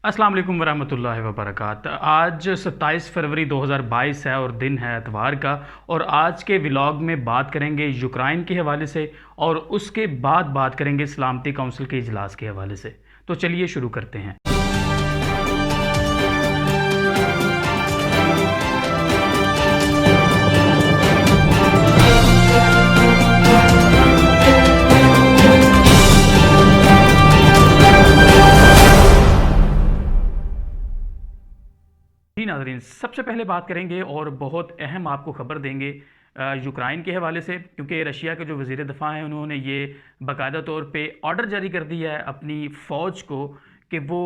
अस्सलाम वालेकुम वरहमतुल्लाहि वबरकातुहू। आज 27 फरवरी 2022 है और दिन है एतवार का। और आज के व्लॉग में बात करेंगे यूक्रेन के हवाले से और उसके बाद बात करेंगे सलामती काउंसिल के इजलास के हवाले से। तो चलिए शुरू करते हैं। जी नाज़रीन, सबसे पहले बात करेंगे और बहुत अहम आपको ख़बर देंगे यूक्रेन के हवाले से, क्योंकि रशिया के जो वज़ीर दफ़ा हैं उन्होंने ये बाकायदा तौर पे ऑर्डर जारी कर दिया है अपनी फ़ौज को कि वो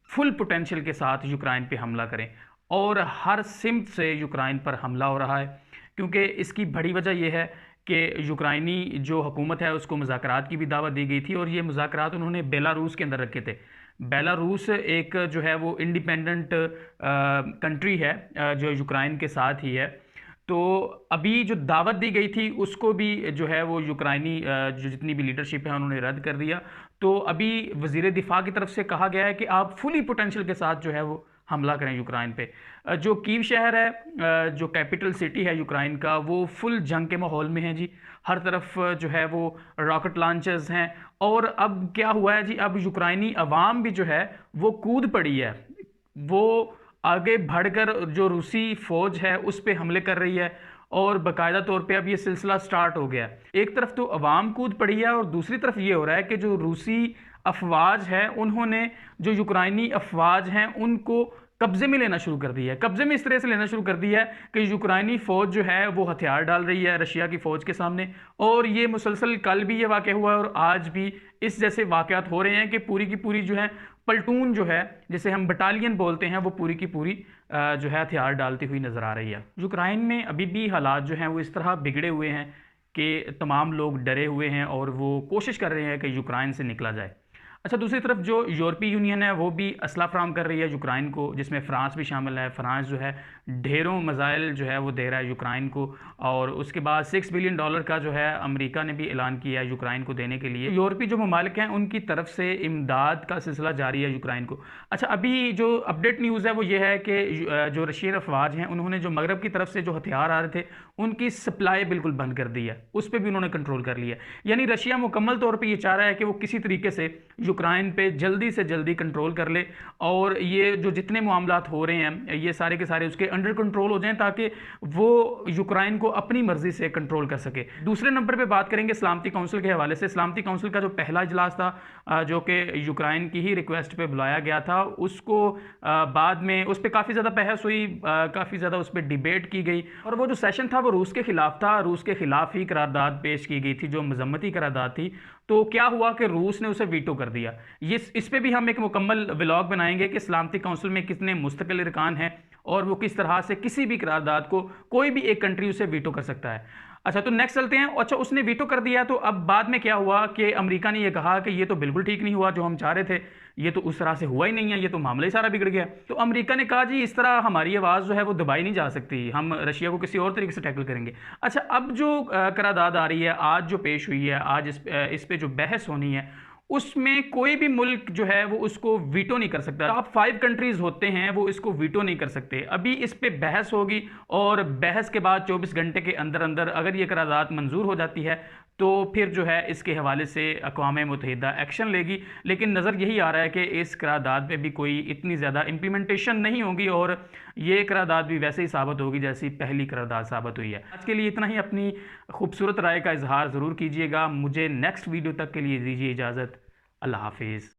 फुल पोटेंशियल के साथ यूक्रेन पे हमला करें। और हर सिमत से यूक्रेन पर हमला हो रहा है, क्योंकि इसकी बड़ी वजह यह है कि यूक्रेनी जो हुकूमत है उसको मुज़ाकरात की भी दावत दी गई थी और ये मुज़ाकरात उन्होंने बेलारूस के अंदर रखे थे। बेलारूस एक जो है वो इंडिपेंडेंट कंट्री है जो यूक्रेन के साथ ही है। तो अभी जो दावत दी गई थी उसको भी जो है वो यूक्रेनी जो जितनी भी लीडरशिप है उन्होंने रद्द कर दिया। तो अभी वज़ीर दिफा की तरफ से कहा गया है कि आप फुली पोटेंशियल के साथ जो है वो हमला करें यूक्रेन पे। जो कीव शहर है, जो कैपिटल सिटी है यूक्रेन का, वो फुल जंग के माहौल में है जी। हर तरफ जो है वो रॉकेट लॉन्चर्स हैं। और अब क्या हुआ है जी, अब यूक्रेनी अवाम भी जो है वो कूद पड़ी है। वो आगे बढ़कर जो रूसी फौज है उस पर हमले कर रही है और बाकायदा तौर पे अब ये सिलसिला स्टार्ट हो गया। एक तरफ तो अवाम कूद पड़ी है और दूसरी तरफ ये हो रहा है कि जो रूसी अफवाज है उन्होंने जो यूक्रेनी अफवाज हैं उनको कब्जे में लेना शुरू कर दिया है। कब्जे में इस तरह से लेना शुरू कर दिया है कि यूक्रेनी फ़ौज जो है वो हथियार डाल रही है रशिया की फ़ौज के सामने। और ये मुसलसल कल भी ये वाक़या हुआ है और आज भी इस जैसे वाक़यात हो रहे हैं कि पूरी की पूरी जो है पल्टून जो है, जिसे हम बटालियन बोलते हैं, वो पूरी की पूरी जो है हथियार डालती हुई नज़र आ रही है। यूक्रेन में अभी भी हालात जो हैं वो इस तरह बिगड़े हुए हैं कि तमाम लोग डरे हुए हैं और वो कोशिश कर रहे हैं कि यूक्रेन से निकला जाए। अच्छा, दूसरी तरफ जो यूरोपीय यूनियन है वो भी असला फ्राहम कर रही है यूक्रेन को, जिसमें फ़्रांस भी शामिल है। फ़्रांस जो है ढेरों मिसाइल जो है वो दे रहा है यूक्रेन को। और उसके बाद $6 बिलियन का जो है अमेरिका ने भी ऐलान किया है यूक्रेन को देने के लिए। यूरोपीय जो ममालिक हैं उनकी तरफ से इमदाद का सिलसिला जारी है यूक्रेन को। अच्छा, अभी जो अपडेट न्यूज़ है वो ये है कि जो रशियन अफवाज हैं उन्होंने जो मगरब की तरफ से जो हथियार आ रहे थे उनकी सप्लाई बिल्कुल बंद कर दी है, उस पर भी उन्होंने कंट्रोल कर लिया। यानी रशिया मुकम्मल तौर पर यह चाह रहा है कि वो किसी तरीके से यूक्रेन पे जल्दी से जल्दी कंट्रोल कर ले और ये जो जितने मामलात हो रहे हैं ये सारे के सारे उसके अंडर कंट्रोल हो जाएं ताकि वो यूक्रेन को अपनी मर्जी से कंट्रोल कर सके। दूसरे नंबर पे बात करेंगे सलामती काउंसिल के हवाले से। सलामती काउंसिल का जो पहला इजलास था जो कि यूक्रेन की ही रिक्वेस्ट पे बुलाया गया था, उसको बाद में उस पर काफ़ी ज़्यादा बहस हुई, काफ़ी ज़्यादा उस पर डिबेट की गई और वो जो सेशन था वो रूस के खिलाफ था। रूस के खिलाफ ही करारदाद पेश की गई थी, जो मजम्मती करारदाद थी। तो क्या हुआ कि रूस ने उसे वीटो कर दिया। ये इस पे भी हम एक मुकम्मल व्लॉग बनाएंगे कि सलामती काउंसिल में कितने मुस्तकिल अरकान हैं और वो किस तरह से किसी भी करारदाद को कोई भी एक कंट्री उसे वीटो कर सकता है। अच्छा, तो नेक्स्ट चलते हैं। अच्छा, उसने वीटो कर दिया तो अब बाद में क्या हुआ कि अमेरिका ने यह कहा कि ये तो बिल्कुल ठीक नहीं हुआ, जो हम चाह रहे थे ये तो उस तरह से हुआ ही नहीं है, ये तो मामला ही सारा बिगड़ गया। तो अमेरिका ने कहा जी इस तरह हमारी आवाज़ जो है वो दबाई नहीं जा सकती, हम रशिया को किसी और तरीके से टैकल करेंगे। अच्छा, अब जो करारदाद आ रही है आज जो पेश हुई है, आज इस पे जो बहस होनी है उसमें कोई भी मुल्क जो है वो उसको वीटो नहीं कर सकता। टॉप 5 कंट्रीज होते हैं वो इसको वीटो नहीं कर सकते। अभी इस पे बहस होगी और बहस के बाद 24 घंटे के अंदर अंदर अगर ये करारदाद मंजूर हो जाती है तो फिर जो है इसके हवाले से अक़वाम मुत्तहिदा एक्शन लेगी। लेकिन नज़र यही आ रहा है कि इस करारदाद पे भी कोई इतनी ज़्यादा इम्प्लीमेंटेशन नहीं होगी और ये करारदाद भी वैसे ही साबित होगी जैसी पहली करारदाद साबित हुई है। आज के लिए इतना ही। अपनी खूबसूरत राय का इजहार ज़रूर कीजिएगा। मुझे नेक्स्ट वीडियो तक के लिए दीजिए इजाज़त। अल्लाह हाफिज़।